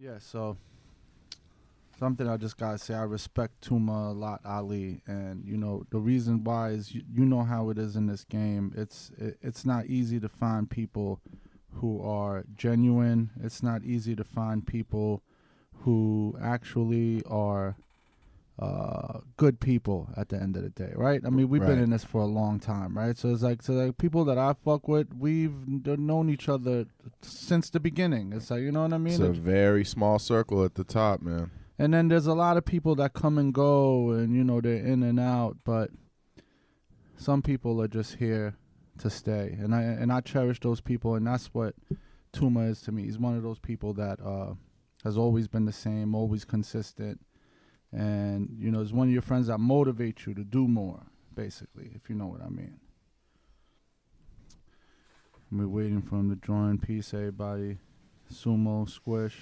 Yeah, so something I just gotta say, I respect Tuma a lot, Ali, and the reason why is you know how it is in this game. It's not easy to find people who are genuine. It's not easy to find people who actually are good people at the end of the day, right? I mean, we've been Right. in this for a long time, right? So it's like people that I fuck with, we've known each other since the beginning. It's like, you know what I mean? It's a very small circle at the top, man. And then there's a lot of people that come and go, and they're in and out. But some people are just here to stay, and I cherish those people, and that's what Tuma is to me. He's one of those people that has always been the same, always consistent, and is one of your friends that motivate you to do more, basically, if you know what I mean. We're waiting for him to join. Peace, everybody. Sumo, Squish.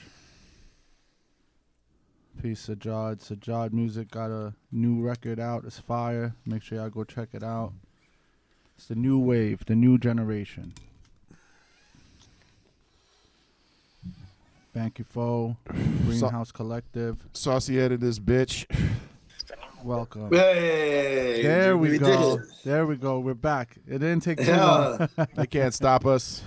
Peace, Sajad. Sajad Music got a new record out. It's fire. Make sure y'all go check it out. It's the new wave, the new generation. Thank you, Fo. Greenhouse Collective. Saucey edited this bitch. Welcome. Hey, There we go. did. There we go. We're back. It didn't take too long. They can't stop us.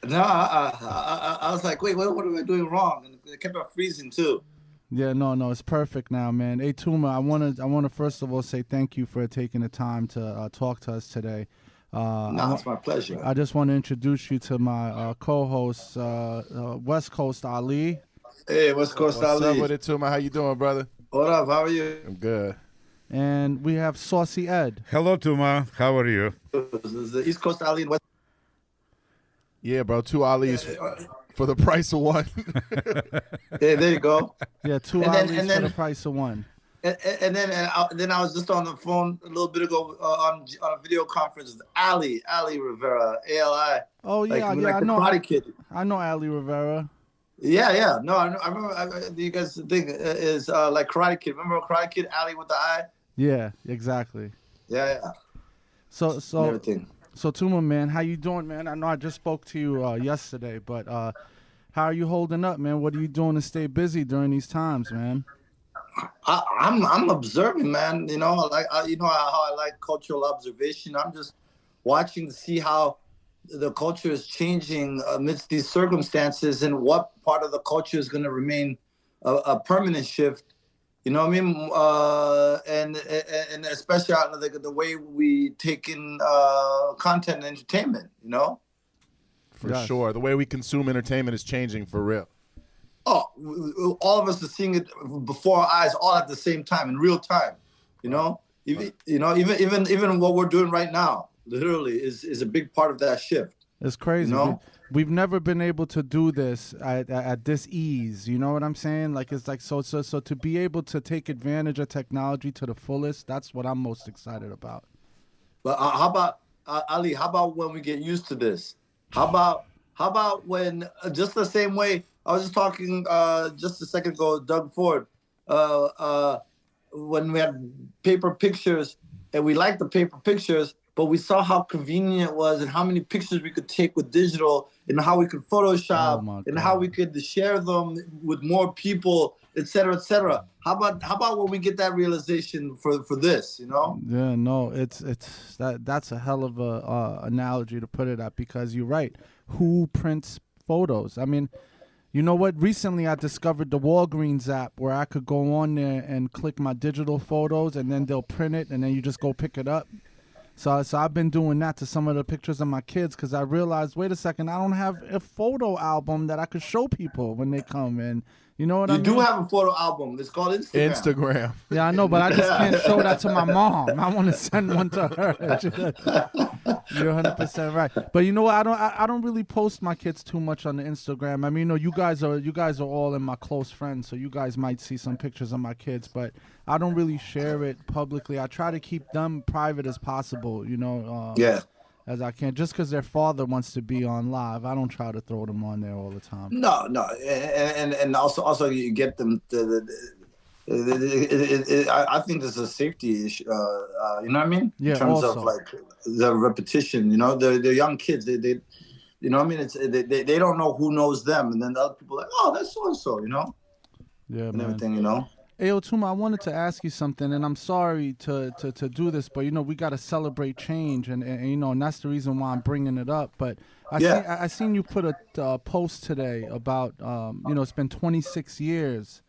No, I was like, wait, what am I doing wrong? And it kept on freezing too. Yeah, no, it's perfect now, man. Hey, Tuma, I wanna first of all say thank you for taking the time to talk to us today. No, it's my pleasure. I just want to introduce you to my co-host, West Coast Ali. Hey, West Coast What's up Ali. with it, Tuma? How you doing, brother? What up? How are you? I'm good. And we have Saucey Ed. Hello, Tuma. How are you? This is the East Coast Ali and West. Yeah, bro. 2 Ali's for the price of one. Hey, there you go. Yeah, two And then- Ali's and for then- the price of one. And then I was just on the phone a little bit ago on a video conference with Ali Rivera, ALI. Oh yeah, like I the know. Karate Kid. I know Ali Rivera. Yeah. No, I remember. You guys think is like Karate Kid. Remember Karate Kid? Ali with the eye. Yeah, exactly. Yeah. So And everything. so Tuma, man, how you doing, man? I know I just spoke to you yesterday, but how are you holding up, man? What are you doing to stay busy during these times, man? I'm observing, man. How I like cultural observation. I'm just watching to see how the culture is changing amidst these circumstances, and what part of the culture is going to remain a permanent shift. You know what I mean? And especially out of the way we take in content and entertainment. For Yes. sure. The way we consume entertainment is changing for real. Oh, all of us are seeing it before our eyes, all at the same time, in real time. Even what we're doing right now, literally, is a big part of that shift. It's crazy. We've never been able to do this at this ease. You know what I'm saying? Like it's like so to be able to take advantage of technology to the fullest. That's what I'm most excited about. But how about Ali? How about when we get used to this? How about when just the same way I was just talking just a second ago, Doug Ford, when we had paper pictures and we liked the paper pictures, but we saw how convenient it was and how many pictures we could take with digital and how we could Photoshop and how we could share them with more people, et cetera, et cetera. How about when we get that realization for this, Yeah, no, that's a hell of a analogy to put it at, because you're right. Who prints photos? I mean, you know what? Recently, I discovered the Walgreens app where I could go on there and click my digital photos, and then they'll print it, and then you just go pick it up. So I've been doing that to some of the pictures of my kids, because I realized, wait a second, I don't have a photo album that I could show people when they come in. You know what I mean? You do have a photo album. It's called Instagram. Yeah, I know, but I just can't show that to my mom. I want to send one to her. You're 100% right. But you know what? I don't really post my kids too much on the Instagram. I mean, you guys are all in my close friends, so you guys might see some pictures of my kids, but I don't really share it publicly. I try to keep them private as possible. As I can, just because their father wants to be on live. I don't try to throw them on there all the time. No, and also you get them. I think there's a safety issue. You know what I mean? Yeah. In terms also. of like the repetition. They're young kids. They You know what I mean? It's they don't know who knows them, and then the other people are like, oh, that's so and so, you know, Yeah, and man. everything, you know. Hey, Tuma, I wanted to ask you something, and I'm sorry to do this, but we got to celebrate change, and and that's the reason why I'm bringing it up. But I seen you put a post today about it's been 26 years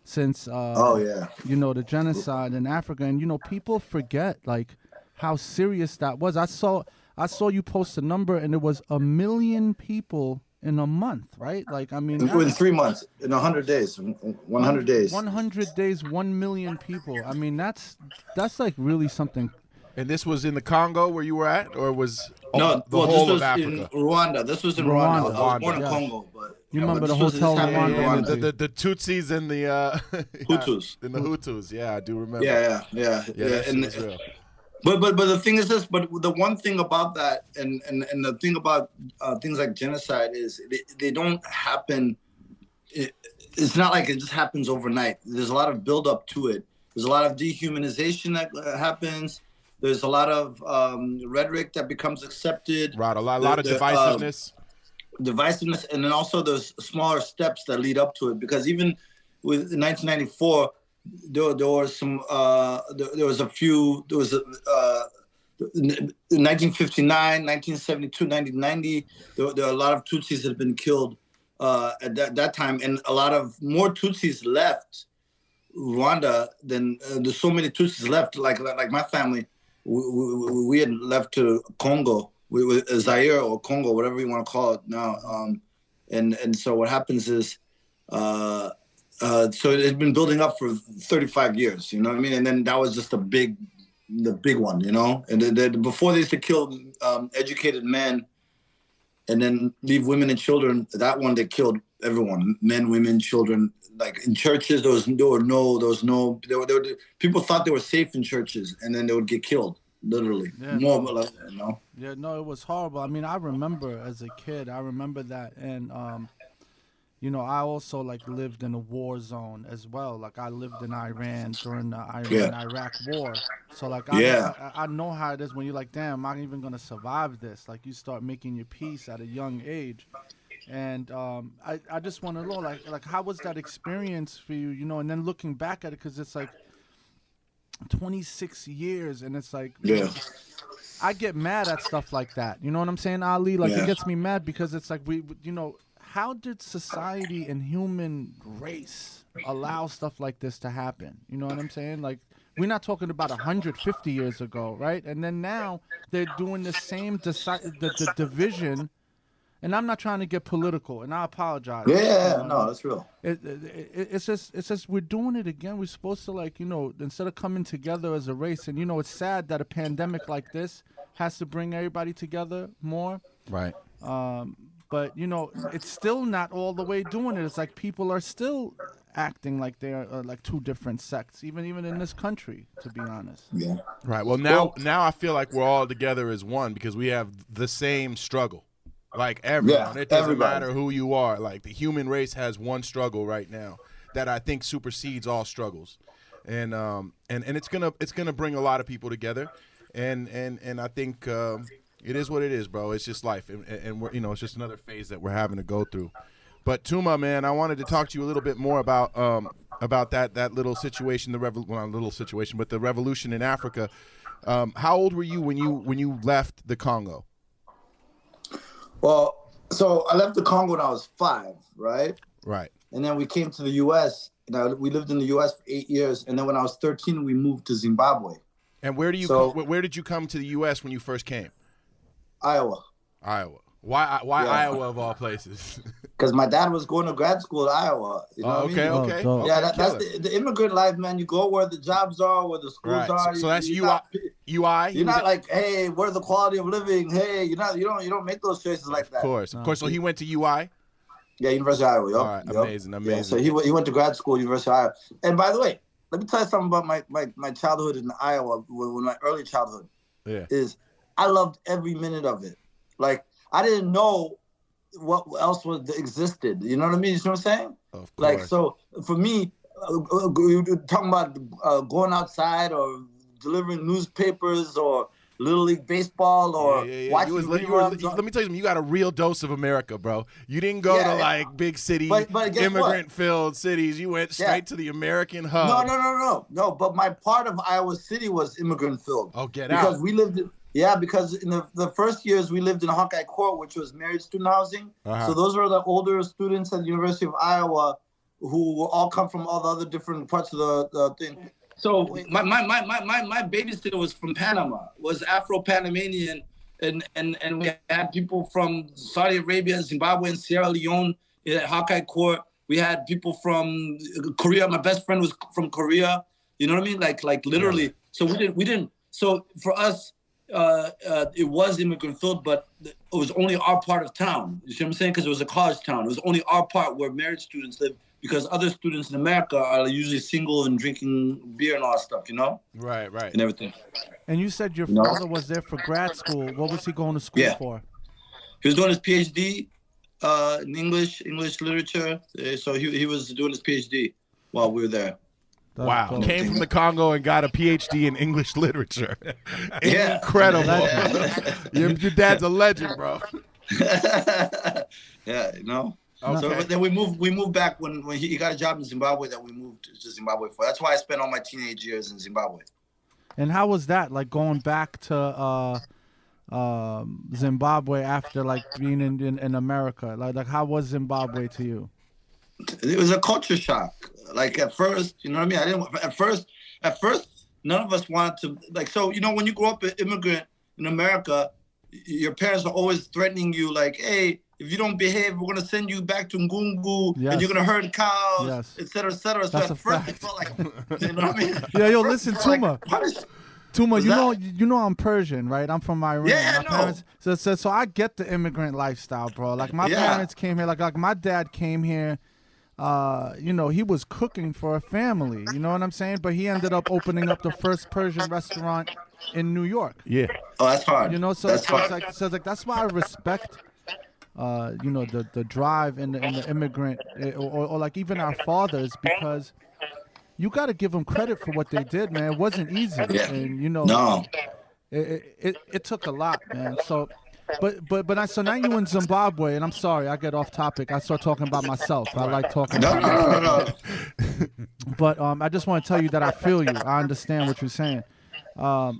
since the genocide in Africa, and people forget like how serious that was. I saw you post a number, and it was 1 million people in a month, right? Like, I mean, in 3 months, in 100 days, 100 days. 100 days, 1 million people. I mean, that's like really something. And this was in the Congo where you were at, or was No, the whole this was of Africa? in Rwanda. This was in Rwanda. I was born in yes. Congo, but You remember the this hotel happened in Rwanda? The Tutsis and the Hutus. and the Hutus. Yeah, I do remember. Yeah. That shit was real. But the thing is this. But the one thing about that, and the thing about things like genocide is they don't happen. It's not like it just happens overnight. There's a lot of build up to it. There's a lot of dehumanization that happens. There's a lot of rhetoric that becomes accepted. Right, a lot of divisiveness. Divisiveness, and then also there's smaller steps that lead up to it. Because even with 1994. There was some. There was a few. There was 1959, 1972, 1990. There are a lot of Tutsis that had been killed at that time, and a lot of more Tutsis left Rwanda than there's so many Tutsis left. Like my family, we had left to Congo, Zaire or Congo, whatever you want to call it now. And so what happens is. So it had been building up for 35 years, you know what I mean? And then that was just the big one, you know? And then before they used to kill educated men and then leave women and children, that one they killed everyone, men, women, children. Like in churches, people thought they were safe in churches, and then they would get killed, literally. Yeah, More or less, you know? Yeah, no, it was horrible. I mean, I remember as a kid, that, and I also like lived in a war zone as well. Like I lived in Iran during the Iran-Iraq war. So like I know how it is when you're like, damn, I'm even gonna survive this. Like you start making your peace at a young age. And I just want to know like how was that experience for you? And then looking back at it, because it's like 26 years, and it's like I get mad at stuff like that. You know what I'm saying, Ali? Like it gets me mad because it's like how did society and human race allow stuff like this to happen? You know what I'm saying? Like, we're not talking about 150 years ago, right? And then now they're doing the same the division. And I'm not trying to get political, and I apologize. No, that's real. It's just we're doing it again. We're supposed to instead of coming together as a race, and it's sad that a pandemic like this has to bring everybody together more. Right. But it's still not all the way doing it. It's like people are still acting like they're like two different sects, even in this country, to be honest. Yeah. Right. Well, now I feel like we're all together as one because we have the same struggle. Like everyone, it doesn't matter who you are. Like the human race has one struggle right now that I think supersedes all struggles, and it's gonna bring a lot of people together, and I think it is what it is, bro. It's just life, and we're it's just another phase that we're having to go through. But Tuma, man, I wanted to talk to you a little bit more about that little situation, not a little situation, but the revolution in Africa. How old were you when you left the Congo? Well, so I left the Congo when I was 5, right? Right. And then we came to the U.S. We lived in the U.S. for 8 years, and then when I was 13, we moved to Zimbabwe. And where did you come to the U.S. when you first came? Iowa. Why Iowa of all places? Because my dad was going to grad school in Iowa. You know what I mean? Okay. Yeah, that's the immigrant life, man. You go where the jobs are, where the schools are. So that's UI. You're not like, hey, where's the quality of living? Hey, you don't make those choices like that. Of course. So he went to UI. Yeah, University of Iowa. Yep. All right, amazing. Yeah, so he went to grad school, University of Iowa. And by the way, let me tell you something about my childhood in Iowa. When my early childhood is, I loved every minute of it. Like I didn't know what else existed. You know what I mean? You know what I'm saying? Of course. Like, so for me, talking about going outside or delivering newspapers or Little League Baseball or watching reruns. Let me tell you something. You got a real dose of America, bro. You didn't go to like big city, immigrant-filled cities. You went straight to the American hub. No. But my part of Iowa City was immigrant-filled. Oh, out. Because we lived in, because in the first years we lived in Hawkeye Court, which was married student housing. So those were the older students at the University of Iowa who all come from all the other different parts of the thing. So my babysitter was from Panama, was Afro-Panamanian, and we had people from Saudi Arabia, Zimbabwe, and Sierra Leone at Hawkeye Court. We had people from Korea. My best friend was from Korea. You know what I mean? Like literally. So we didn't. So for us, it was immigrant filled, but it was only our part of town. You see what I'm saying? Because it was a college town. It was only our part where married students live. Because other students in America are usually single and drinking beer and all that stuff, you know? Right. And everything. And you said your father was there for grad school. What was he going to school for? He was doing his PhD in English literature. So he was doing his PhD while we were there. Wow. Dope. Came from the Congo and got a PhD in English literature. Yeah. Incredible. Your dad's a legend, bro. Yeah, you know? Okay. So then we moved back when he got a job in Zimbabwe that we moved to Zimbabwe for. That's why I spent all my teenage years in Zimbabwe. And how was that, like going back to Zimbabwe after like being in America? Like how was Zimbabwe to you? It was a culture shock. Like at first, you know what I mean? At first none of us wanted to, like, so, you know, when you grow up an immigrant in America, your parents are always threatening you like, hey, if you don't behave, we're going to send you back to Ngungu and you're going to herd cows, et cetera, et cetera. So That's at first it felt like, you know what I mean? Yo, listen, Tuma. Tuma, you know I'm Persian, right? I'm from Iran. Yeah, I know. So I get the immigrant lifestyle, bro. Like my parents came here, like my dad came here. You know, he was cooking for a family. You know what I'm saying? But he ended up opening up the first Persian restaurant in New York. Yeah. Oh, that's hard. You know, so it's like that's why I respect. You know, the drive and the immigrant, or like even our fathers, because you got to give them credit for what they did, man. It wasn't easy, and you know, it took a lot, man. So, so now you in Zimbabwe, and I'm sorry, I get off topic. I start talking about myself. I like talking. No. But I just want to tell you that I feel you. I understand what you're saying. But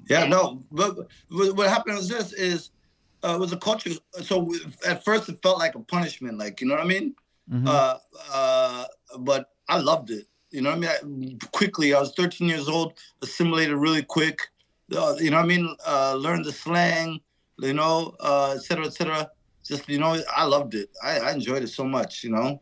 what happened was this is. It was a culture. So at first it felt like a punishment, like, you know what I mean? But I loved it. You know what I mean? Quickly, I was 13 years old, assimilated really quick. You know what I mean? Learned the slang, you know, et cetera, et cetera. Just, you know, I loved it. I enjoyed it so much, you know?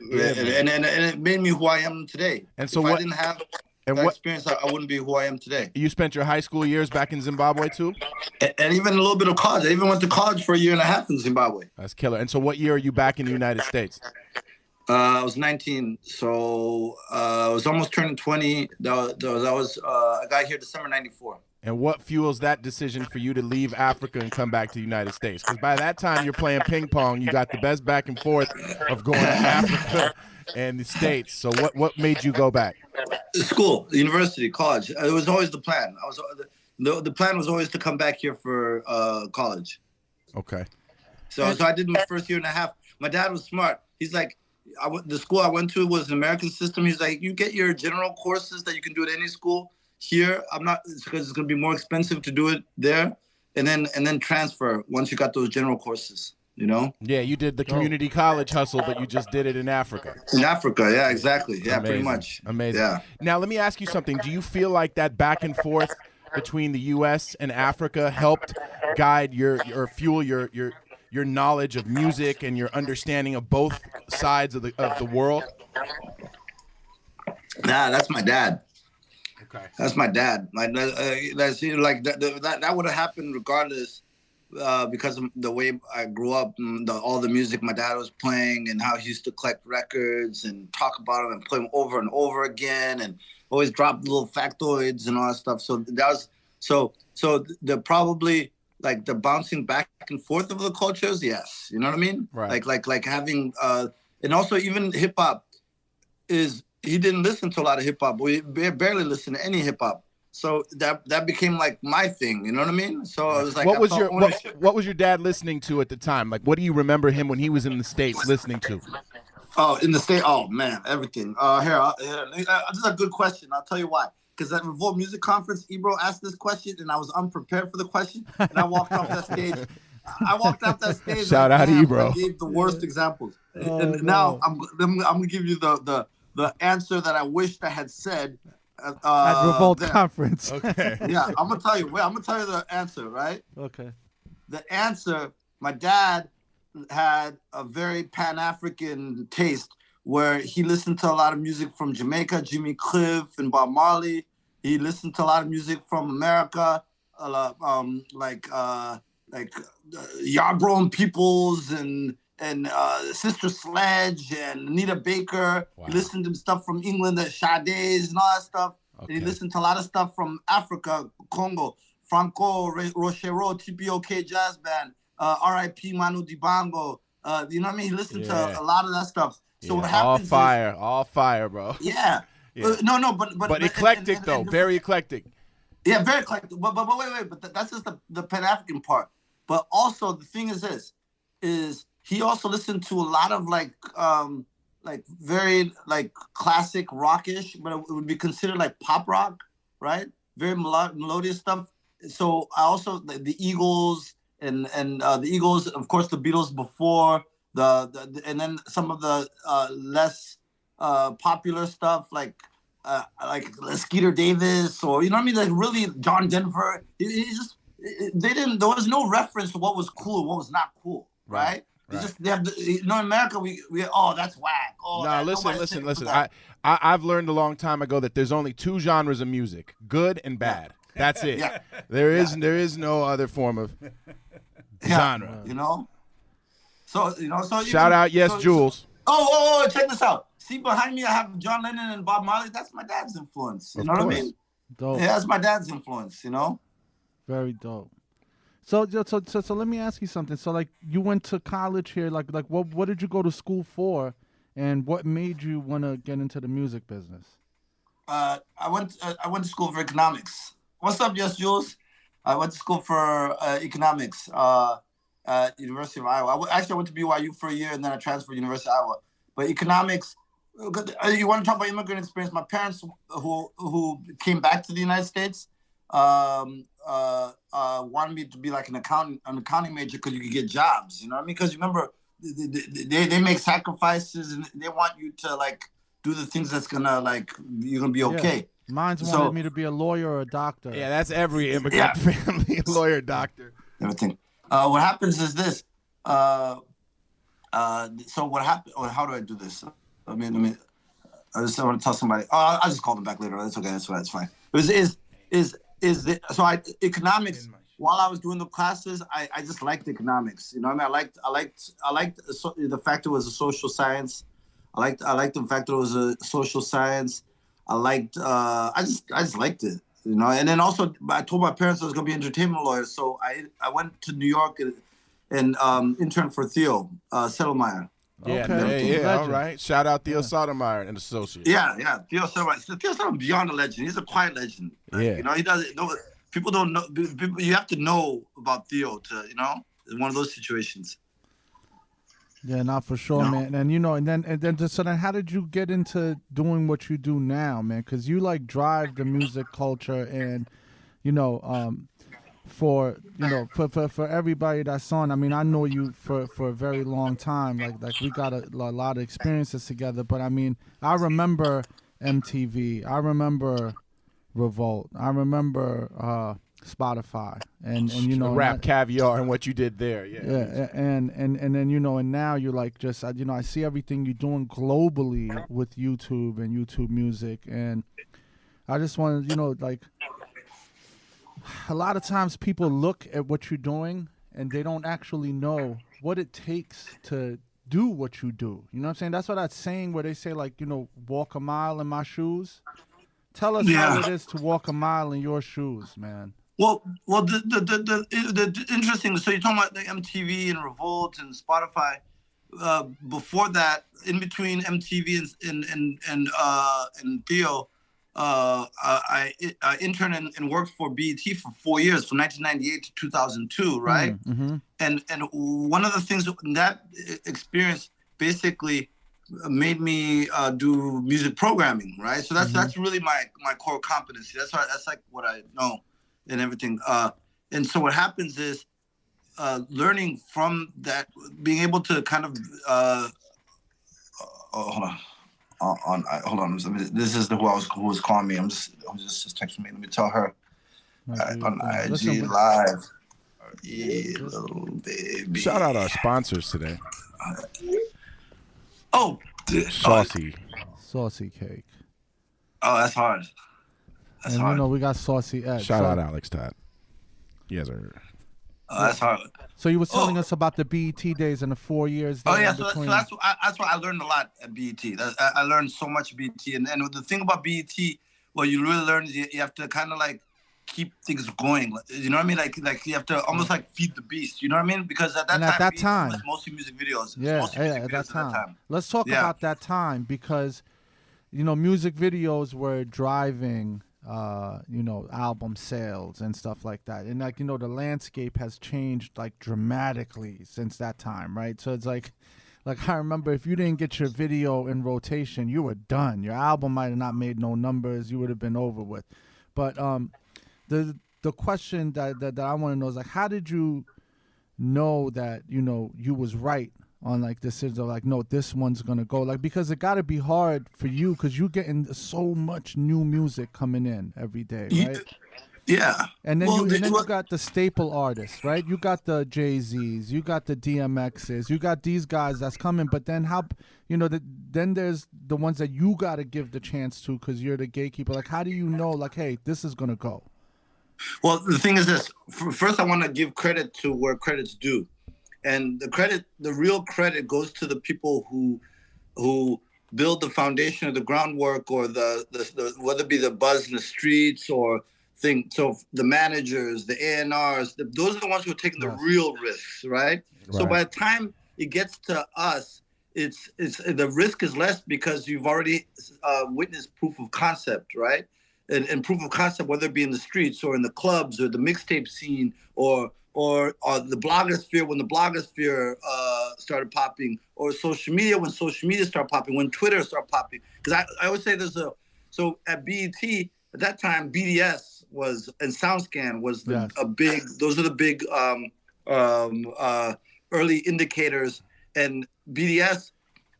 Yeah, and it made me who I am today. And so if I didn't have that experience, I wouldn't be who I am today. You spent your high school years back in Zimbabwe too? And even a little bit of college. I even went to college for a year and a half in Zimbabwe. That's killer. And so what year are you back in the United States? I was 19, so I was almost turning 20. I got here December 94. And what fuels that decision for you to leave Africa and come back to the United States? Because by that time you're playing ping pong. You got the best back and forth of going to Africa and the States. So what made you go back? School, university, college. It was always the plan. The plan was always to come back here for college. Okay. So I did my first year and a half. My dad was smart. He's like, the school I went to was an American system. He's like, you get your general courses that you can do at any school. Here, I'm not, because it's going to be more expensive to do it there, and then transfer once you got those general courses. You know? Yeah, you did the community college hustle, but you just did it in Africa. In Africa, yeah, exactly. Yeah, Amazing. Pretty much. Amazing. Yeah. Now, let me ask you something. Do you feel like that back and forth between the U.S. and Africa helped guide or fuel your knowledge of music and your understanding of both sides of the world? Nah, that's my dad. Okay. That's my dad. That's like that would have happened regardless. Because of the way I grew up, all the music my dad was playing and how he used to collect records and talk about them and play them over and over again and always drop little factoids and all that stuff. So that was so the probably like the bouncing back and forth of the cultures. Yes. You know what I mean? Right. Like having and also even hip hop he didn't listen to a lot of hip hop. We barely listen to any hip hop. So that became like my thing. You know what I mean? So it was like, what was your dad listening to at the time? Like, what do you remember him when he was in the States listening to? Oh, in the state. Oh man, everything. This is a good question. I'll tell you why. Because at Revolt Music Conference, Ebro asked this question, and I was unprepared for the question, and I walked off that stage. Shout out Ebro. I gave the worst examples, now I'm gonna give you the answer that I wished I had said at Revolt Conference. Okay. Yeah, I'm gonna tell you. I'm gonna tell you the answer. Right. Okay. The answer. My dad had a very Pan-African taste, where he listened to a lot of music from Jamaica, Jimmy Cliff and Bob Marley. He listened to a lot of music from America, like Yarbrough and Peoples and Sister Sledge and Anita Baker. Wow. He listened to stuff from England, the Sade's and all that stuff. Okay. And he listened to a lot of stuff from Africa, Congo, Franco, Rochero, TPOK Jazz Band, R.I.P. Manu Dibango. You know what I mean? He listened to a lot of that stuff. So what happens all fire, bro. Yeah. But eclectic though, very eclectic. Yeah, very eclectic. But wait. But that's just the Pan-African part. But also the thing is this, is he also listened to a lot of like very like classic rockish, but it would be considered like pop rock, right? Very melodious stuff. So I also the Eagles and the Eagles, of course, the Beatles before. And then some of the less popular stuff like Skeeter Davis, or you know what I mean, like really John Denver. There was no reference to what was cool and what was not cool, right? They have in America we that's whack. No, listen. I've learned a long time ago that there's only two genres of music: good and bad. That's it. Yeah. There is no other form of genre. You know. So shout out, Jules. Check this out. See, behind me, I have John Lennon and Bob Marley. That's my dad's influence. You know what I mean? Dope. Yeah, that's my dad's influence. You know. Very dope. So let me ask you something. So like, you went to college here. Like what did you go to school for, and what made you want to get into the music business? I went to school for economics. What's up, Jules? I went to school for economics. University of Iowa. I went to BYU for a year, and then I transferred to University of Iowa. But economics, you want to talk about immigrant experience? My parents, who came back to the United States, wanted me to be like an accounting major because you could get jobs. You know what I mean? Because remember, they make sacrifices, and they want you to like do the things that's gonna like you're gonna be okay. Yeah. Mine's wanted me to be a lawyer or a doctor. Yeah, that's every immigrant family, lawyer, doctor, everything. What happens is this. So what happened? How do I do this? I just want to tell somebody. I'll just call them back later. That's okay. That's fine. Economics. While I was doing the classes, I just liked economics. You know what I mean? I liked the fact it was a social science. I liked the fact that it was a social science. I just liked it. You know, and then also I told my parents I was going to be an entertainment lawyer, so I went to New York and interned for Theo Settlemyer. Yeah, all right. Shout out Theo Sotomayor and Associates. Yeah, Theo Settlemyer. Theo Sotomayor beyond a legend. He's a quiet legend. Yeah, you know, he doesn't. People don't know. You have to know about Theo to, you know, in one of those situations. Yeah, not for sure, man. And you know, and then how did you get into doing what you do now, man? Because you like drive the music culture, and you know, for everybody that's on. I mean, I know you for a very long time. Like we got a lot of experiences together. But I mean, I remember MTV. I remember Revolt. I remember Spotify and you know, Rap Caviar and what you did there. And then you know, and now you're like just you know, I see everything you're doing globally with YouTube and YouTube Music, and I just wanted, you know, like a lot of times people look at what you're doing and they don't actually know what it takes to do what you do. You know what I'm saying? That's what that saying where they say, like, you know, walk a mile in my shoes. Tell us how it is to walk a mile in your shoes, man. Well, the interesting. So you're talking about the MTV and Revolt and Spotify. Before that, in between MTV and Theo, I interned and worked for BET for 4 years, from 1998 to 2002, right? Mm-hmm. And one of the things in that experience basically made me do music programming, right? So that's really my core competency. That's like what I know and everything. And so what happens is learning from that, being able to kind of hold on. Hold on. This is who was calling me. Just texting me. Let me tell her on IG Live. Yeah, little baby. Shout out our sponsors today. Saucey cake. Oh, that's hard. That's hard. You know we got Saucey Ed. Shout out Alex Todd. You guys are. That's hard. So you were telling us about the BET days and the 4 years. So that's why I learned a lot at BET. I learned so much at BET, and the thing about BET, what you really learn is you have to kind of like keep things going. You know what I mean? Like you have to almost like feed the beast. You know what I mean? Because at that time, it was mostly music videos. At that time. Let's talk about that time, because you know music videos were driving album sales and stuff like that, and like the landscape has changed like dramatically since that time, right? So it's like I remember, if you didn't get your video in rotation, you were done. Your album might have not made no numbers, you would have been over with. But the question that I want to know is, like, how did you know that you was right on like decisions of like, no, this one's gonna go, like, because it got to be hard for you because you getting so much new music coming in every day, right? Yeah. And then you got the staple artists, right? You got the Jay-Z's, you got the DMX's, you got these guys that's coming, but then then there's the ones that you got to give the chance to because you're the gatekeeper. Like, how do you know, like, hey, this is gonna go? Well, the thing is this. First, I want to give credit to where credit's due. And the real credit goes to the people who build the foundation of the groundwork, or the whether it be the buzz in the streets or thing. So the managers, the A&Rs, those are the ones who are taking the real risks, right? So by the time it gets to us, it's the risk is less because you've already witnessed proof of concept, right? And proof of concept, whether it be in the streets or in the clubs or the mixtape scene or the blogosphere, when the blogosphere started popping, or social media when social media started popping, when Twitter started popping. Because I always say so at BET at that time, BDS and SoundScan was those are the big early indicators, and BDS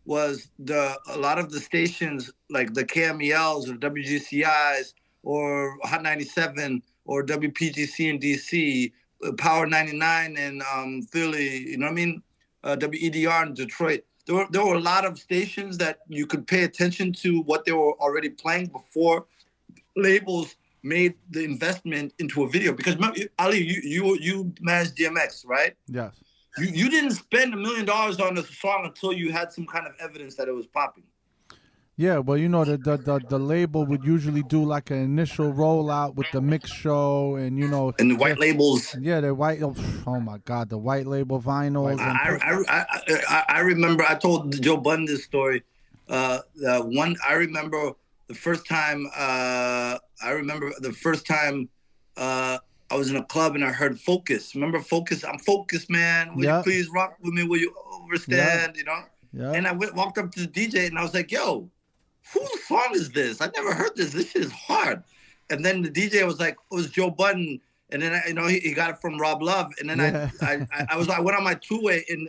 was a lot of the stations like the KMELs or WGCIs or Hot 97 or WPGC in DC, Power 99 in Philly, you know what I mean? WEDR in Detroit. There were a lot of stations that you could pay attention to what they were already playing before labels made the investment into a video. Because Ali, you managed DMX, right? Yes. You didn't spend $1 million on this song until you had some kind of evidence that it was popping. Yeah, well, the label would usually do like an initial rollout with the mix show and and the white labels. Yeah, the white. Oh my God, the white label vinyls. I remember I told Joe Budden this story. I remember the first time. I was in a club and I heard Focus. Remember Focus? I'm focused, man. Will you please rock with me? Will you understand? Yeah. And I walked up to the DJ and I was like, yo, whose song is this? I never heard this. This shit is hard. And then the DJ was like, it was Joe Budden. And then he got it from Rob Love. And then I went on my two-way and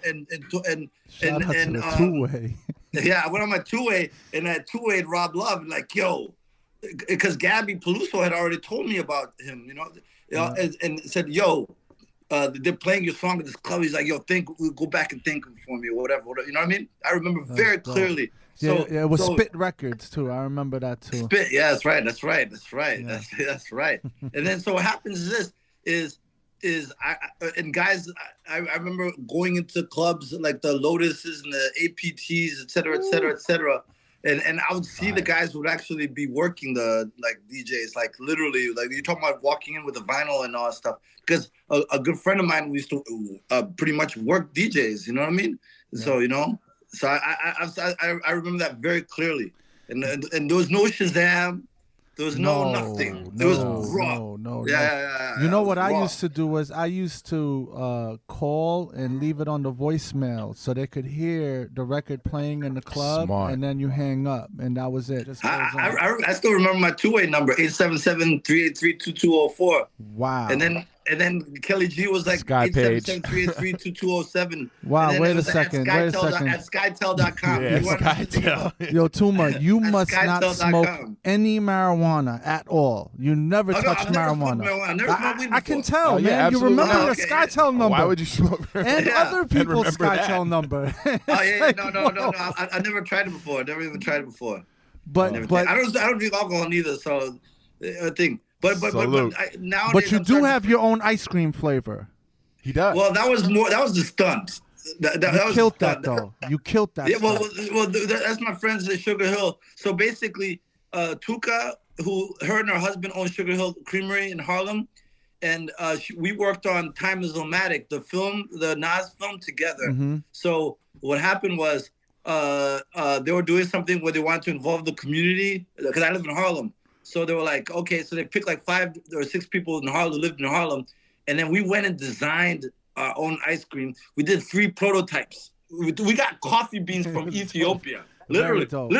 two-way. Yeah, I went on my two-way and I two-wayed Rob Love and like, yo, because Gabby Peluso had already told me about him, and said, yo, they're playing your song at this club. He's like, yo, go back and thank him for me or whatever. You know what I mean? I remember very clearly. So, it was Spit Records too. I remember that too. Spit, yeah, that's right. Yeah. That's right. And then so what happens is I remember going into clubs like the Lotuses and the APTs, et cetera. And I would see the guys who would actually be working the like DJs, like literally, like you're talking about walking in with a vinyl and all that stuff. Because a good friend of mine used to pretty much work DJs, you know what I mean? Yeah. So I remember that very clearly. And there was no Shazam, There was no nothing. It was raw. No. Yeah. You know what I raw. used to do was I used to call and leave it on the voicemail so they could hear the record playing in the club. Smart. And then you hang up, and that was it. Just I still remember my two-way number, 877-383-2204. Wow. And then Kelly G was like 877-383-2207. Wow, wait a second. At Skytel.com. Yeah, Skytel. Yo, Tuma, you must not smoke Skytel.com. any marijuana at all. You never touch marijuana. I've never smoked weed I can before. tell, Oh, yeah, man. You absolutely remember not. the Skytel number. Why would you smoke? And Yeah. other people's remember that. Skytel number. Oh yeah, no. whoa. I never tried it before. I never even tried it before. But I don't drink alcohol neither, so I think. But Salute. nowadays. but you I'm do starting have to- your own ice cream flavor. He does. Well, that was the stunt. That You was killed the that stunt. though. You killed that. Yeah, well, stuff. that's my friends at Sugar Hill. So basically, Tuka, her and her husband own Sugar Hill Creamery in Harlem, and we worked on Time is Illmatic, the Nas film together. Mm-hmm. So what happened was they were doing something where they wanted to involve the community, because I live in Harlem. So they were like, okay, so they picked like 5 or 6 people in Harlem who lived in Harlem, and then we went and designed our own ice cream. We did 3 prototypes. We got coffee beans from Ethiopia. Very dope.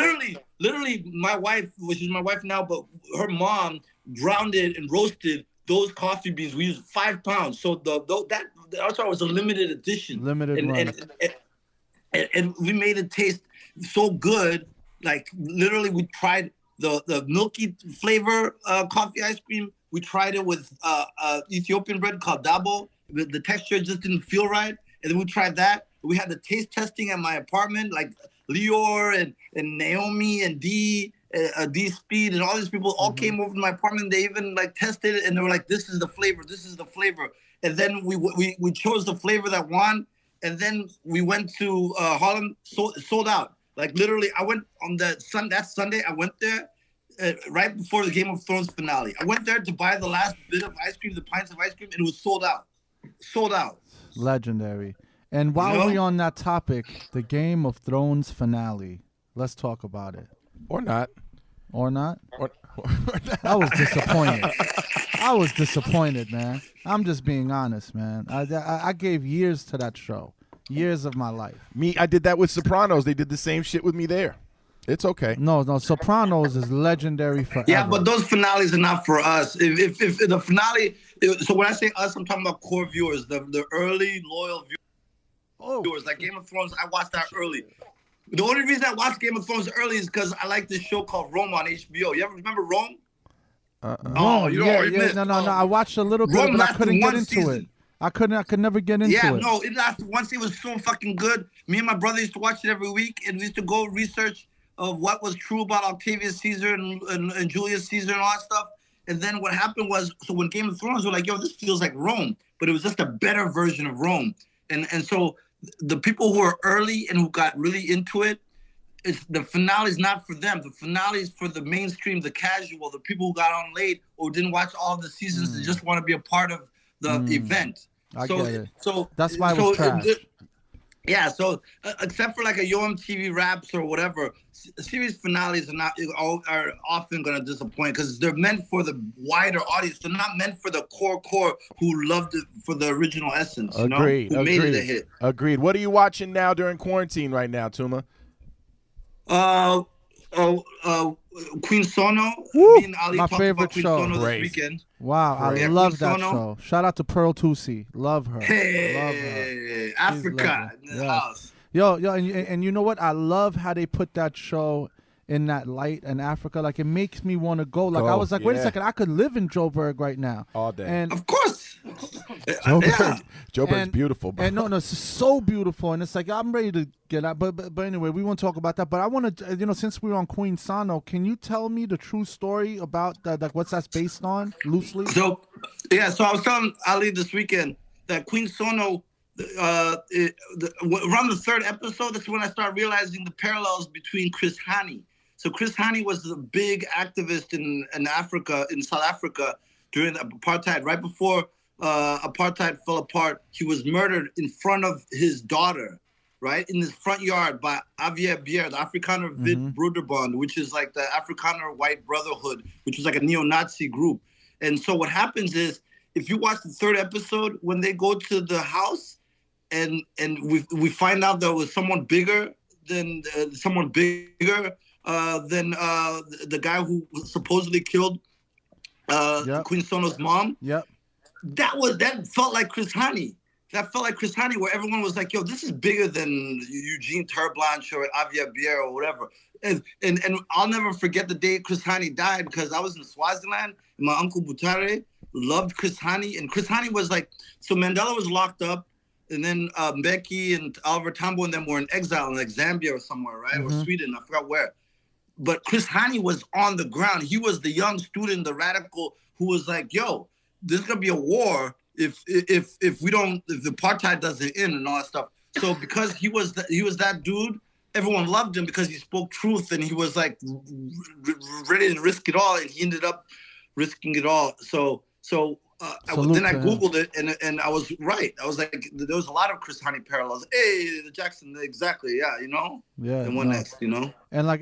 Literally, my wife, which is my wife now, but her mom ground it and roasted those coffee beans. We used 5 pounds. So that also was a limited edition. Limited run. And we made it taste so good. Like literally, we tried the milky flavor coffee ice cream. We tried it with Ethiopian bread called dabo. The texture just didn't feel right. And then we tried that. We had the taste testing at my apartment, like Lior and Naomi and D Speed and all these people all came over to my apartment. They even like tested it and they were like, "This is the flavor. This is the flavor." And then we chose the flavor that won. And then we went to Harlem, sold out. Like literally, I went on that Sunday. I went there right before the Game of Thrones finale. I went there to buy the last bit of ice cream, the pints of ice cream, and it was sold out. Sold out. Legendary. And while we're on that topic, the Game of Thrones finale, let's talk about it. Or not. Or not? Or I was disappointed. I was disappointed, man. I'm just being honest, man. I gave years to that show. Years of my life. I did that with Sopranos. They did the same shit with me there. It's okay. No, Sopranos is legendary forever. Yeah, but those finales are not for us. If the finale, so when I say us, I'm talking about core viewers, the early loyal viewers. Like Game of Thrones, I watched that early. The only reason I watched Game of Thrones early is because I like this show called Rome on HBO. You ever remember Rome? Oh, you missed. No. I watched a little bit, Rome but I couldn't get into season. it. I could never get into it. Yeah, no, it lasted once. It was so fucking good. Me and my brother used to watch it every week, and we used to go research of what was true about Octavius Caesar and Julius Caesar and all that stuff. And then what happened was, so when Game of Thrones were like, yo, this feels like Rome, but it was just a better version of Rome. And so the people who are early and who got really into it, the finale is not for them. The finale is for the mainstream, the casual, the people who got on late or didn't watch all the seasons and just want to be a part of the event. I get it. So that's why it was trash. Yeah, so except for like a YoMTV Raps or whatever, series finales are often going to disappoint because they're meant for the wider audience. They're not meant for the core who loved it for the original essence. Agreed. Who made it a hit. Agreed. What are you watching now during quarantine right now, Tuma? Queen Sono. Woo! Me and Ali My talked favorite about Queen show. Sono Great. this weekend. Wow, I Yeah, love Queen that Sono. show. Shout out to Pearl Tusi. Love her. Hey, Love her. Africa in the Yes. house. Yo, and you know what? I love how they put that show in that light in Africa. Like, it makes me want to go. Like, I was like, wait a second, I could live in Joburg right now. All day. And Of course. Joburg's beautiful, bro. And no, it's so beautiful. And it's like, I'm ready to get out. But anyway, we won't talk about that. But I want to, since we're on Queen Sano, can you tell me the true story about that, like what's that's based on, loosely? So I was telling Ali this weekend that Queen Sono, around the 3rd episode, that's when I started realizing the parallels between Chris Hani. So Chris Hani was the big activist in Africa, in South Africa, during apartheid. Right before apartheid fell apart, he was murdered in front of his daughter. right, in his front yard by Javier Bier, the Afrikaner Wit Broederbond, which is like the Afrikaner White Brotherhood, which was like a neo-Nazi group. And so what happens is, if you watch the third episode, when they go to the house and we find out there was someone bigger than the guy who supposedly killed Queen Sono's mom. Yep. That felt like Chris Hani. That felt like Chris Hani, where everyone was like, yo, this is bigger than Eugene Terblanche or Javier Bier or whatever. And I'll never forget the day Chris Hani died, because I was in Swaziland and my uncle Butare loved Chris Hani. And Chris Hani was like, so Mandela was locked up, and then Mbeki and Oliver Tambo and them were in exile in like Zambia or somewhere, right? Or Sweden, I forgot where. But Chris Hani was on the ground. He was the young student, the radical, who was like, yo, there's gonna be a war if the apartheid doesn't end and all that stuff. So because he was that dude, everyone loved him because he spoke truth and he was like ready to risk it all, and he ended up risking it all. So then I Googled it and I was right. I was like, there was a lot of Chris Hani parallels. Hey, the Jackson, exactly, yeah, you know. Yeah. And what next, you know? And like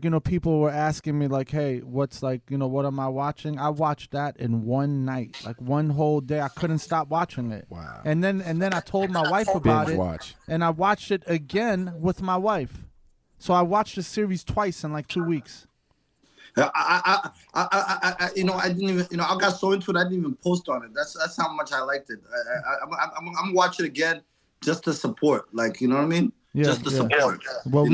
you know, people were asking me like, hey, what's like, you know, what am I watching? I watched that in one night, like one whole day. I couldn't stop watching it. Wow. And then I told my wife about it, and I watched it again with my wife. So I watched the series twice in like 2 weeks. I didn't even, you know, I got so into it, I didn't even post on it. That's how much I liked it. I'm watching it again just to support, like, you know what I mean? Yeah, just to support. Well,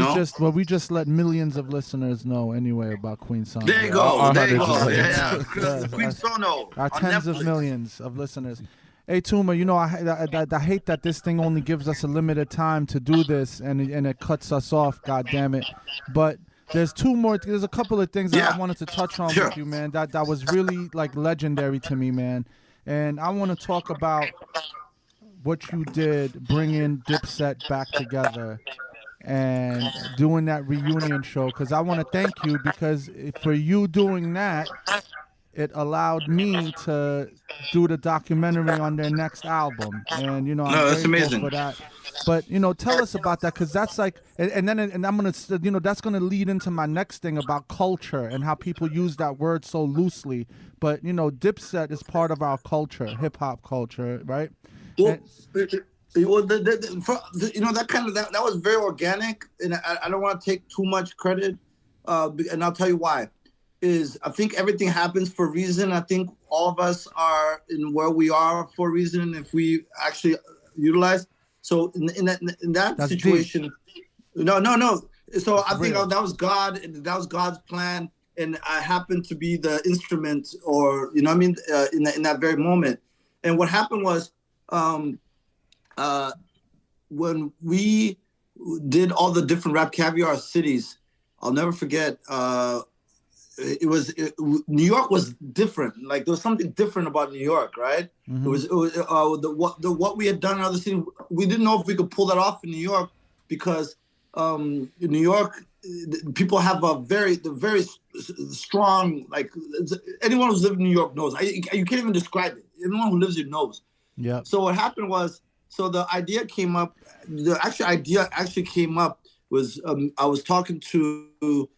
we just let millions of listeners know anyway about Queen Sono. There you go. Yeah. Queen Sono. Our tens of millions of listeners. Hey, Tuma, you know, I hate that this thing only gives us a limited time to do this, and it cuts us off, God damn it. But there's a couple of things that I wanted to touch on with you, man, that was really like legendary to me, man. And I want to talk about what you did bringing Dipset back together and doing that reunion show, because I want to thank you, because for you doing that, it allowed me to do the documentary on their next album. And, you know, that's amazing for that. But, you know, tell us about that, because that's like, and I'm going to, you know, that's going to lead into my next thing about culture and how people use that word so loosely. But, you know, Dipset is part of our culture, hip hop culture, right? Well, you know, that was very organic, and I don't want to take too much credit, and I'll tell you why. I think everything happens for a reason. I think all of us are in where we are for a reason, if we actually utilize. So in that that's situation, deep. No. So I think that was God, and that was God's plan, and I happened to be the instrument, or, you know what I mean, in that very moment. And what happened was, when we did all the different Rap Caviar cities, I'll never forget. New York was different. Like, there was something different about New York, right? Mm-hmm. It was what we had done in other cities. We didn't know if we could pull that off in New York, because in New York, people have a very strong, like, anyone who's lived in New York knows. You can't even describe it. Anyone who lives here knows. Yeah. So what happened was, the idea came up. The idea came up was, I was talking to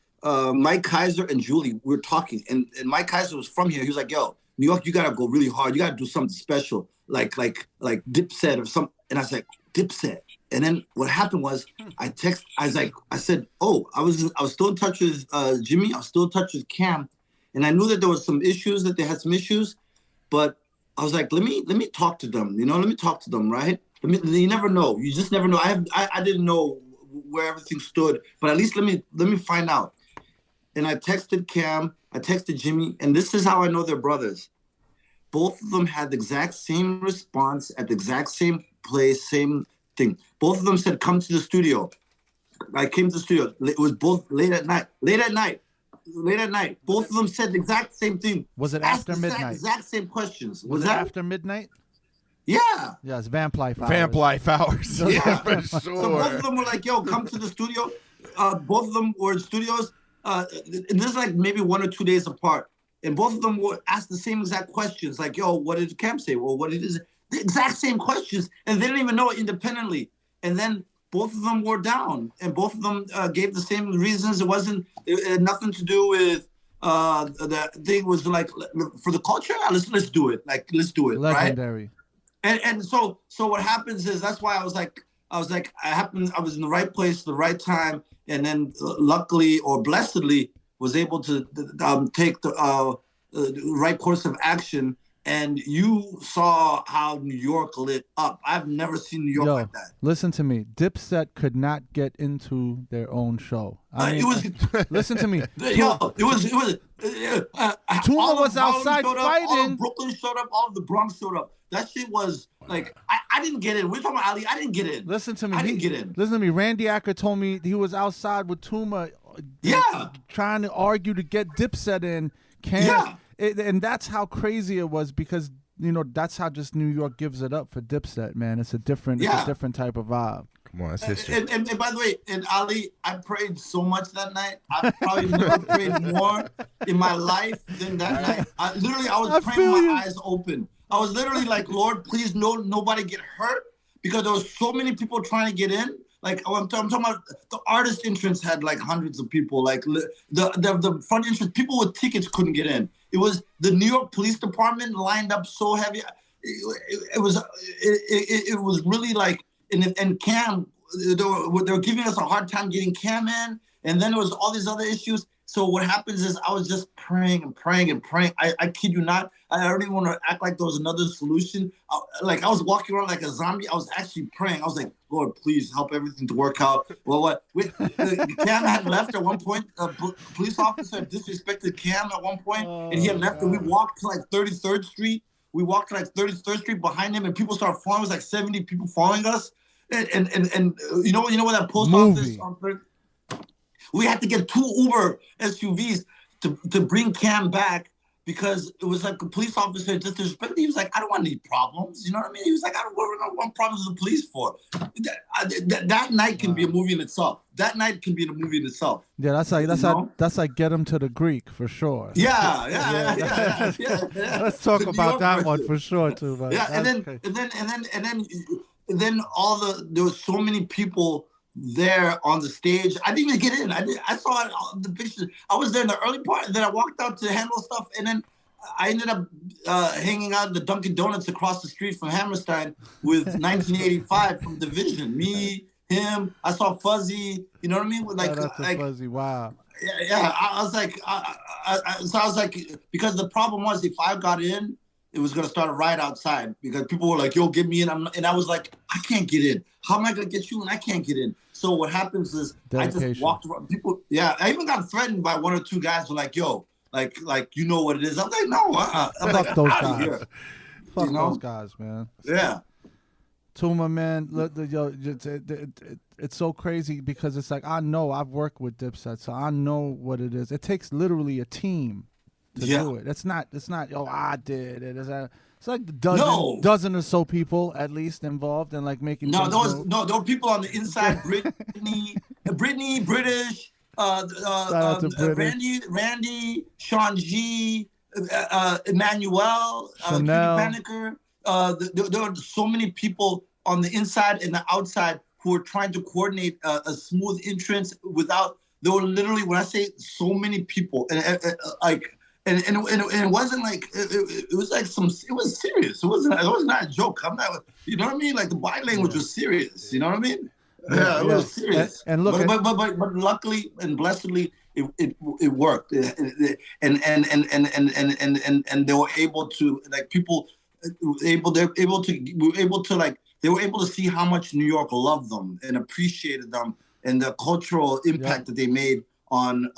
Mike Kaiser and Julie. We were talking, and Mike Kaiser was from here. He was like, "Yo, New York, you gotta go really hard. You gotta do something special, like Dipset or something." And I was like, "Dipset." And then what happened was, I said, "Oh, I was still in touch with Jimmy. I was still in touch with Cam, and I knew that there was some issues, that they had some issues, but I was like, let me talk to them. You know, let me talk to them, right? You never know. You just never know. I didn't know where everything stood, but at least let me find out." And I texted Cam, I texted Jimmy, and this is how I know they're brothers. Both of them had the exact same response at the exact same place, same thing. Both of them said, "Come to the studio." I came to the studio. It was both late at night. Both of them said the exact same thing. Was it after midnight? Exact same questions. Was it after midnight? Yeah. Yeah, it's Vamp Life Hours. Vamp Life Hours. Yeah, for sure. So both of them were like, "Yo, come to the studio." Both of them were in studios. And this is like maybe 1 or 2 days apart. And both of them were asked the same exact questions. Like, "Yo, what did Cam say?" Well, what did he say? The exact same questions. And they didn't even know it independently. And then both of them were down, and both of them gave the same reasons. It had nothing to do with the thing. Was like, for the culture, let's do it. Like, let's do it. Legendary. Right? And so what happens is, that's why I was like, I was in the right place, the right time, and then luckily or blessedly was able to take the right course of action. And you saw how New York lit up. I've never seen New York like that. Listen to me. Dipset could not get into their own show. Listen to me. Tuma was outside fighting. All of Brooklyn showed up. All of the Bronx showed up. That shit was like, I didn't get in. We're talking about Ali. I didn't get in. Listen to me. I didn't get in. Listen to me. Randy Acker told me he was outside with Tuma. Trying to argue to get Dipset in. And that's how crazy it was, because that's how just New York gives it up for Dipset, man. It's a different type of vibe. Come on, it's history. And by the way, and Ali, I prayed so much that night. I probably never prayed more in my life than that night. I was praying with my eyes open. I was literally like, Lord, please nobody get hurt, because there was so many people trying to get in. Like, I'm talking about, the artist entrance had like hundreds of people. Like the front entrance, people with tickets couldn't get in. It was the New York Police Department lined up so heavy. It was really like, and Cam, they were giving us a hard time getting Cam in, and then there was all these other issues. So what happens is, I was just praying and praying and praying. I kid you not. I don't even want to act like there was another solution. I was walking around like a zombie. I was actually praying. I was like, Lord, please help everything to work out. Well, Cam had left at one point. A police officer disrespected Cam at one point, and he had left. And we walked to like 33rd Street. We walked to like 33rd Street behind him, and people started following us. Like 70 people following us. And you know what that post office on 3rd. We had to get 2 Uber SUVs to bring Cam back, because it was like a police officer disrespected. He was like, I don't want any problems. You know what I mean? He was like, I don't want problems with the police for. That night can be a movie in itself. That night can be a movie in itself. Yeah, that's like Get Him to the Greek for sure. Yeah. Let's talk about that one for sure too. Man. Yeah, and then there was so many people there on the stage. I didn't even get in. I saw the pictures. I was there in the early part, and then I walked out to handle stuff, and then I ended up hanging out at the Dunkin' Donuts across the street from Hammerstein with 1985 from Division. Me, him. I saw Fuzzy. You know what I mean? With like Fuzzy. Wow. Yeah. I was like, so I was like, because the problem was, if I got in, it was gonna start a riot outside, because people were like, "Yo, get me in!" And I was like, "I can't get in. How am I gonna get you in? I can't get in." So what happens is, dedication. I just walked around. People, I even got threatened by 1 or 2 guys who were like, "Yo, like you know what it is." I'm like, "No, I'm fuck like, those out guys. of here." Fuck those guys, man. Yeah. Tuma, man, look, it's so crazy, because it's like, I know I've worked with Dipset, so I know what it is. It takes literally a team to do it. It's not. I did it. It's like a dozen or so people at least involved in like making. There were people on the inside. Brittany, British, Randy, Sean G, Emmanuel, Panicker. There were so many people on the inside and the outside who were trying to coordinate a smooth entrance without. There were literally, when I say so many people, and it wasn't like it was like it was serious. It was not a joke. I'm not, you know what I mean? Like, the body language was serious. You know what I mean? Yeah, it was serious. And look, but luckily and blessedly, it worked. And they were able to, like, people they were able to see how much New York loved them and appreciated them, and the cultural impact that they made on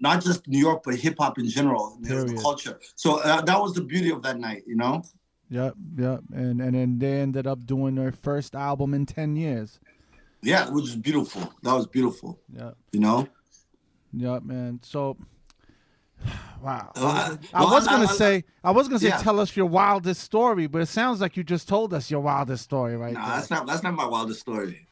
not just New York, but hip hop in general, the culture. So that was the beauty of that night, you know? Yep. And then they ended up doing their first album in 10 years. Yeah, which is beautiful. That was beautiful. Yeah. You know? Yeah, man. So, wow. I was gonna say, tell us your wildest story, but it sounds like you just told us your wildest story, right? No, that's not my wildest story.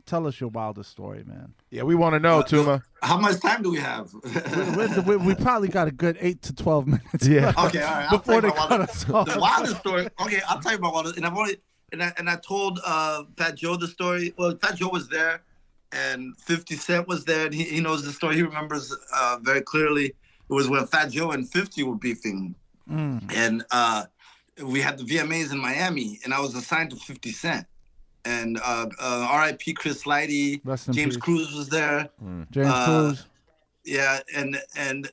Tell us your wildest story, man. Yeah, we want to know, Tuma. How much time do we have? we probably got a good 8 to 12 minutes. Yeah. Okay, all right. Before they cut us off. The wildest story. Okay, I'll tell you my wildest. And I told Fat Joe the story. Well, Fat Joe was there, and 50 Cent was there, and he knows the story. He remembers very clearly. It was when Fat Joe and 50 were beefing, and we had the VMAs in Miami, and I was assigned to 50 Cent. And R.I.P. Chris Lighty, James Cruz was there. James Cruz. Yeah, and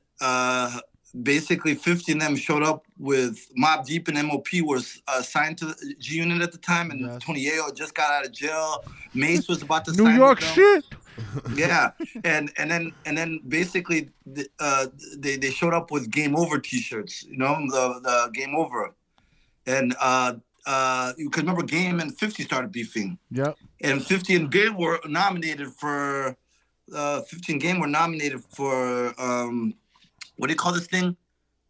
basically 50 of them showed up with Mobb Deep, and MOP was assigned to the G Unit at the time, and Tony Yayo just got out of jail. Mace was about to New sign York with them. shit. Yeah, and then basically they showed up with Game Over T-shirts, the Game Over, and you could remember Game and 50 started beefing. Yep. And 50 and Game were nominated for 50 and Game were nominated for what do you call this thing?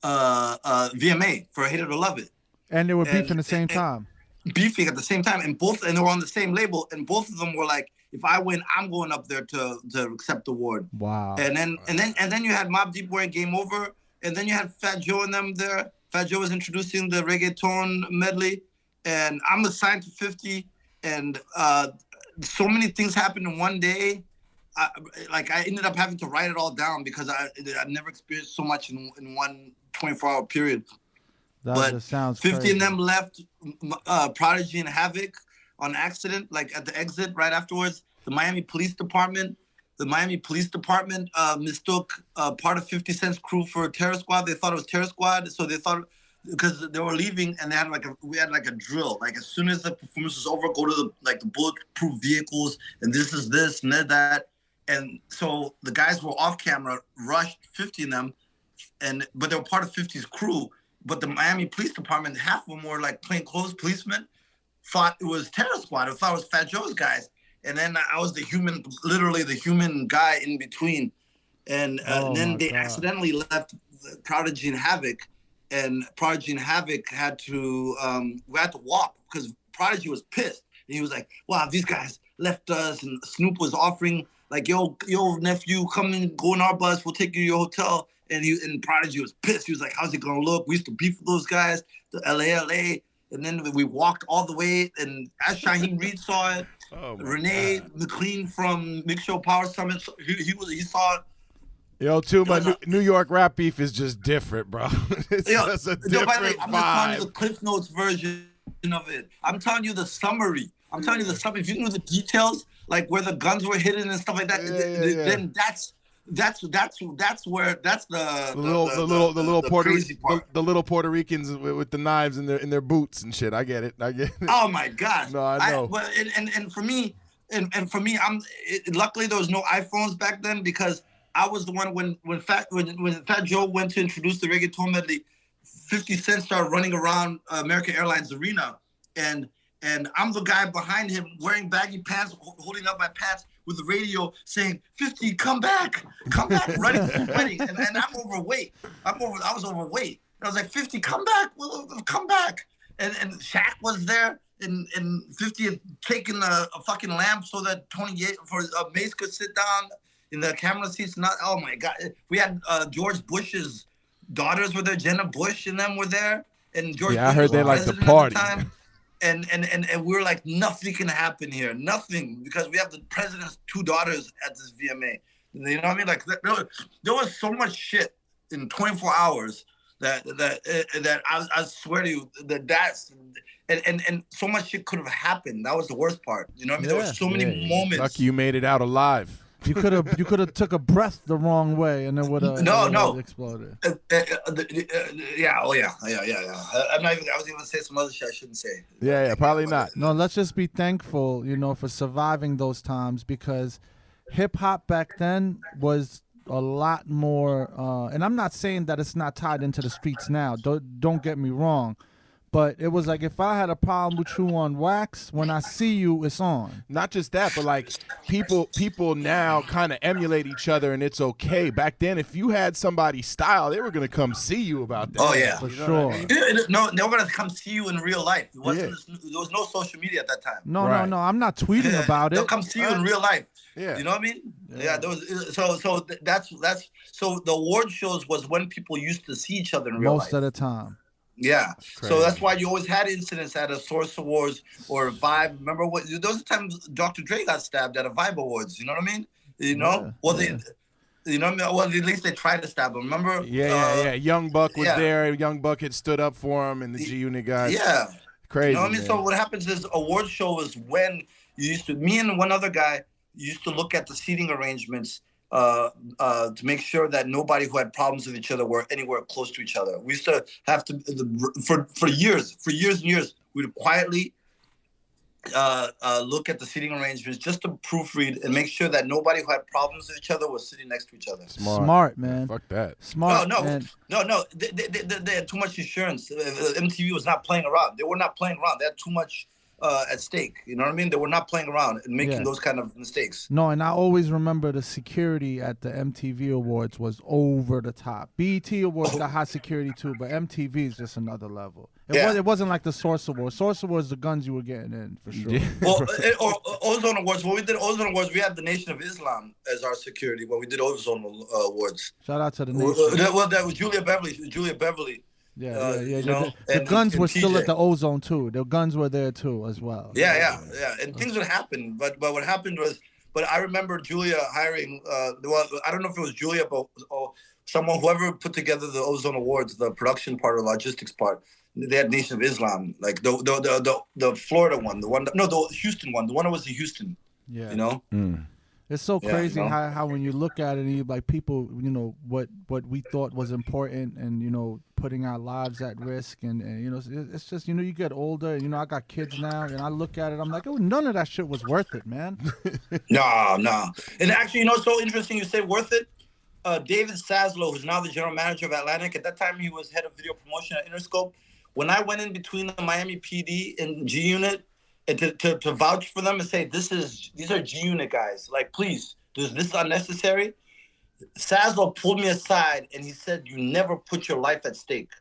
VMA for Hate It or Love It. And they were beefing the same time. Beefing at the same time, and they were on the same label, and both of them were like, if I win, I'm going up there to accept the award. Wow. And then you had Mobb Deep wearing Game Over, and then you had Fat Joe and them there. Fat Joe was introducing the reggaeton medley, and I'm assigned to 50, and so many things happened in one day. I ended up having to write it all down because I've never experienced so much in one 24-hour period. That just sounds 50 crazy. of them left Prodigy and Havoc on accident, like at the exit right afterwards. The Miami Police Department mistook part of 50 Cent's crew for Terror Squad. They thought it was Terror Squad, so they thought, because they were leaving, and we had a drill. Like, as soon as the performance was over, go to the bulletproof vehicles, and this is this and that. And so the guys were off camera, rushed 50 of them, but they were part of 50's crew. But the Miami Police Department, half of them were like plainclothes policemen, thought it was Terror Squad. I thought it was Fat Joe's guys. And then I was literally the human guy in between. And then they accidentally left Prodigy and Havoc. And Prodigy and Havoc had to walk because Prodigy was pissed. And he was like, wow, these guys left us. And Snoop was offering, like, yo, nephew, come and go in our bus. We'll take you to your hotel. And Prodigy was pissed. He was like, how's it going to look? We used to beef with those guys, the LA. And then we walked all the way. And as Shaheem Reed saw it, Renee McLean from Mix Show Power Summit, he saw it. Yo, TUMA, New York rap beef is just different, bro. It's just a different vibe. I'm just telling you the Cliff Notes version of it. I'm telling you the summary. If you knew the details, like where the guns were hidden and stuff like that, then that's the little Puerto Ricans with the knives in their boots and shit. I get it. Oh my gosh. No, I know. And for me, luckily there was no iPhones back then, because I was the one when Fat Joe went to introduce the reggaeton medley. 50 Cent started running around American Airlines Arena, and I'm the guy behind him wearing baggy pants, holding up my pants with the radio saying, 50, come back, running. And I'm overweight. I was overweight. And I was like, 50, come back. And Shaq was there, and 50 had taken a fucking lamp so that Mace could sit down in the camera seats. Oh my God. We had George Bush's daughters were there. Jenna Bush and them were there. And George Bush I heard they like to party. And we were like, nothing can happen here. Nothing. Because we have the president's two daughters at this VMA. You know what I mean? Like, there was so much shit in 24 hours that I swear to you, that's and so much shit could have happened. That was the worst part. You know what I mean? There were so many moments. Lucky you made it out alive. You could have took a breath the wrong way, and it would have exploded. Yeah. I'm not even. I was even gonna say some other shit I shouldn't say. Yeah, probably not. No, let's just be thankful, for surviving those times, because hip hop back then was a lot more. And I'm not saying that it's not tied into the streets now. Don't get me wrong. But it was like, if I had a problem with you on wax, when I see you, it's on. Not just that, but like people now kind of emulate each other, and it's okay. Back then, if you had somebody's style, they were gonna come see you about that. Oh yeah, for sure. No, they were gonna come see you in real life. There was no social media at that time. No. I'm not tweeting about it. They'll come see you in real life. Yeah. You know what I mean? Yeah. So the award shows was when people used to see each other in real life. Most of the time. Yeah, so that's why you always had incidents at a Source Awards or a Vibe. Remember what? Those are times Dr. Dre got stabbed at a Vibe Awards. You know what I mean? You know, they, you know, well, at least they tried to stab him. Remember? Yeah. Young Buck was there. Young Buck had stood up for him, and the G Unit guys. Yeah, crazy. You know what I mean? Man. So what happens is award show is when you used to. Me and one other guy used to look at the seating arrangements. To make sure that nobody who had problems with each other were anywhere close to each other. We used to have to, for years and years, we'd quietly look at the seating arrangements just to proofread and make sure that nobody who had problems with each other was sitting next to each other. Smart, man. Fuck that. Smart. No. They had too much insurance. MTV was not playing around. They were not playing around. They had too much at stake. You know what I mean? They were not playing around and making those kind of mistakes. No, and I always remember the security at the MTV Awards was over the top. BET Awards got high security too, but MTV is just another level. It wasn't like the Source Awards. Source Awards, the guns you were getting in, for sure. Well, Ozone Awards, when we did Ozone Awards, we had the Nation of Islam as our security when we did Ozone Awards. Shout out to the Nation. That was Julia Beverly. Yeah. The guns were still at the Ozone too. The guns were there too as well. Yeah. And things would happen, but what happened was, I remember Julia hiring. Well, I don't know if it was Julia, but someone, whoever put together the Ozone Awards, the production part or logistics part. They had Nation of Islam, like the Florida one, the Houston one, the one that was in Houston. Yeah, you know. It's so crazy how when you look at it, and you like people, you know, what we thought was important, and you know, putting our lives at risk, and you know, it's just, you know, you get older, and you know, I got kids now, and I look at it, I'm like, oh, none of that shit was worth it, man. No. And actually, you know, it's so interesting you say worth it. David Saslow, who's now the general manager of Atlantic, at that time he was head of video promotion at Interscope. When I went in between the Miami PD and G Unit and to vouch for them and say, these are G Unit guys, like, please, this is unnecessary. Saslow pulled me aside and he said, you never put your life at stake.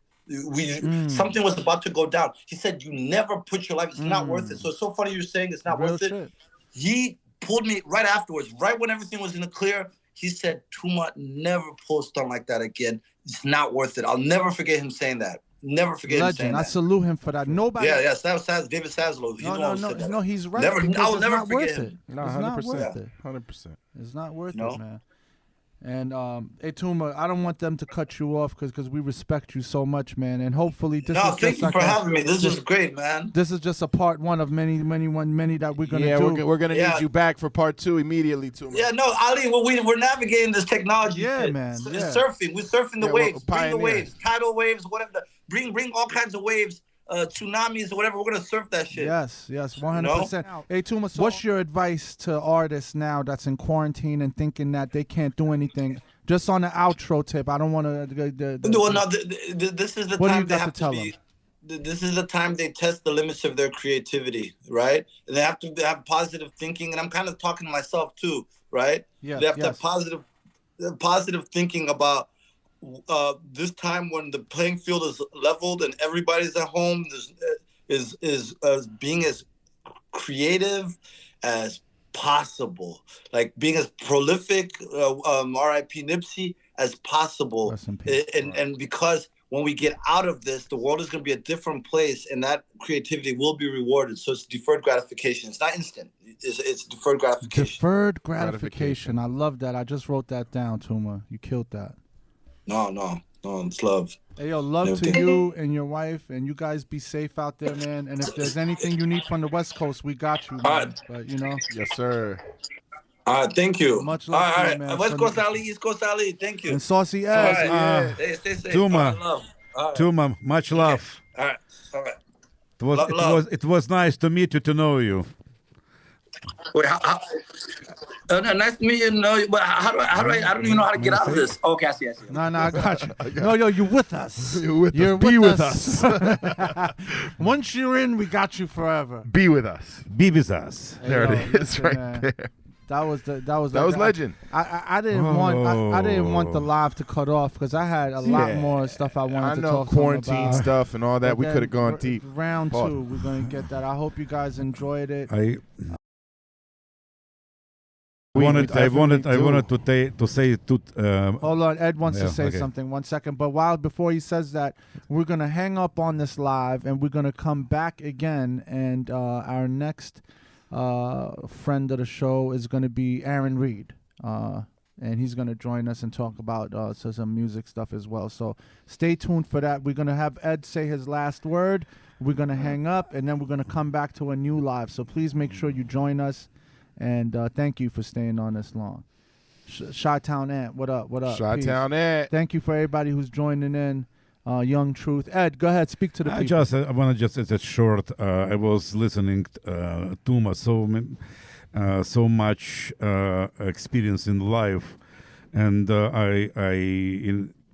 Something was about to go down. He said, you never put your life, it's not worth it. So it's so funny you're saying it's not worth it. He pulled me right afterwards, right when everything was in the clear. He said, Tuma, never pull stunt like that again. It's not worth it. I'll never forget him saying that. Never forget him saying that. I salute him for that. Nobody. Yeah, that was David Saslow. No, he's right. I will never forget him. No, 100%. 100%. It's not worth it, man. And hey, Tuma, I don't want them to cut you off because we respect you so much, man. And hopefully this is thank you for having me. This is great, man. This is just a part one of many that we're gonna do. We're gonna need you back for part two immediately, Tuma. Yeah, no, Ali, we're navigating this technology. Yeah, man. It's surfing. We're surfing the waves. Bring the waves, tidal waves, whatever. Bring all kinds of waves. Tsunamis or whatever, we're gonna surf that shit. Yes, 100%. Hey, Tuma, what's your advice to artists now that's in quarantine and thinking that they can't do anything? Just on the outro tip, I don't want to. This is the time they have to be. This is the time they test the limits of their creativity, right? And they have to have positive thinking, and I'm kind of talking to myself too, right? Yeah. They have to have positive thinking about. This time when the playing field is leveled and everybody's at home, is being as creative as possible, like being as prolific, R.I.P. Nipsey, as possible. And because when we get out of this, the world is going to be a different place, and that creativity will be rewarded. So it's deferred gratification. It's not instant. It's deferred gratification. Deferred gratification. I love that. I just wrote that down, Tuma. You killed that. No, it's love. Hey, yo, love to you and your wife, and you guys be safe out there, man. And if there's anything you need from the West Coast, we got you, man. But, you know. Yes, sir. All right, thank you. Much love to you, man. West Coast Ali, East Coast Ali, thank you. And Saucey S. Stay safe. Tuma, much love. All right. It was nice to meet you, to know you. Wait, nice to meet you. No, but how do I don't even know how to get out of this. Okay, I see. No, I got you. No, you're with us. Be with us. Once you're in, we got you forever. Be with us. Be with us. Hey, there it is, right there. That was legend. I didn't want the live to cut off because I had a lot more stuff I wanted to talk about. Quarantine stuff and all that. We could have gone deep. Round 2, we're gonna get that. I hope you guys enjoyed it. I wanted to say Hold on, Ed wants to say okay. something. 1 second, but before he says that, we're gonna hang up on this live, and we're gonna come back again. And our next friend of the show is gonna be Aaron Reed, and he's gonna join us and talk about some music stuff as well. So stay tuned for that. We're gonna have Ed say his last word. We're gonna hang up, and then we're gonna come back to a new live. So please make sure you join us. And thank you for staying on this long. Chi-Town Ant, what up? What up? Chi-Town Ant. Thank you for everybody who's joining in. Young Truth. Ed, go ahead. Speak to the people. I want to just say it short. I was listening to TUMA so much experience in life. And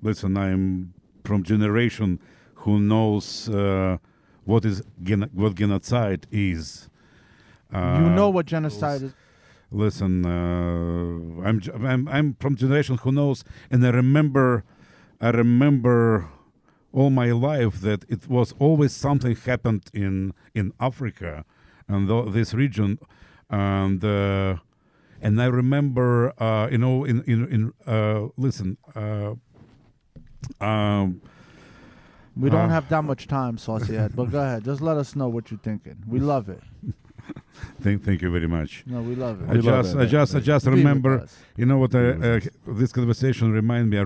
listen, I'm from generation who knows what genocide is. You know what genocide is. Listen, I'm from generation who knows, and I remember all my life that it was always something happened in Africa and this region, and I remember listen. We don't have that much time, Saucey Ed, but go ahead. Just let us know what you're thinking. We love it. Thank you very much. No, we love it. I just remember, this conversation remind me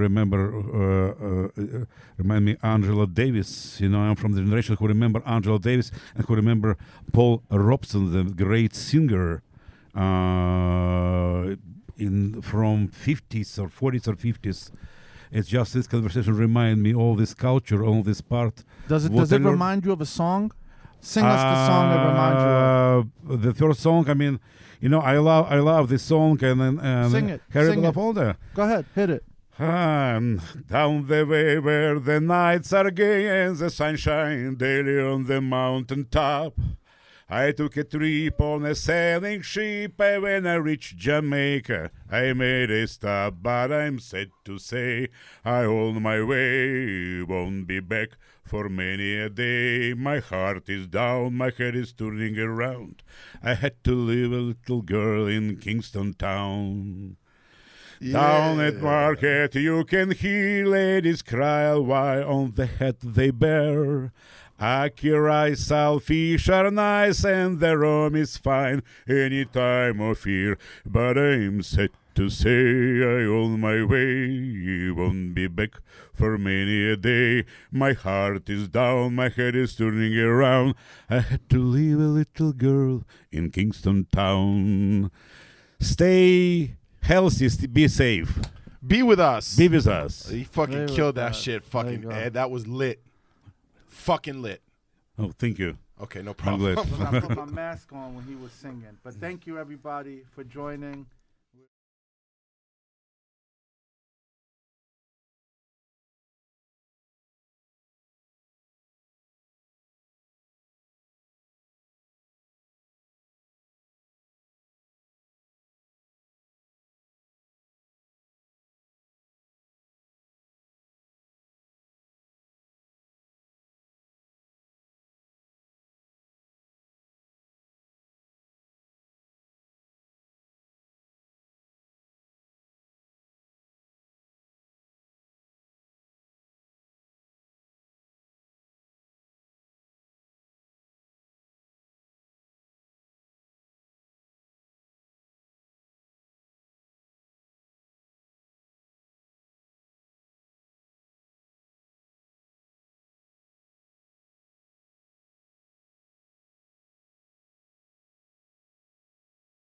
Angela Davis. I'm from the generation who remember Angela Davis and who remember Paul Robeson, the great singer, from 50s or 40s or 50s. It's just this conversation remind me all this culture, all this part. Does it remind you of a song? Sing us the song that reminds you of. The first song, I love this song and Sing it. Harry Sing it. Belafonte. Go ahead, hit it. Down the way where the nights are gay and the sunshine daily on the mountain top. I took a trip on a sailing ship, and when I reached Jamaica, I made a stop, but I'm sad to say I on my way, won't be back for many a day. My heart is down, my head is turning around. I had to leave a little girl in Kingston town. Yeah. Down at market you can hear ladies cry while on the hat they bear. Ackee rice, saltfish are nice and the rum is fine any time of year. But I'm sad to say I on my way, won't be back for many a day. My heart is down, my head is turning around. I had to leave a little girl in Kingston town. Stay healthy, be safe. Be with us. Be with us. He fucking killed that shit, fucking Ed. That was lit. Fucking lit. Oh, thank you. Okay, no problem. I put my mask on when he was singing. But thank you, everybody, for joining.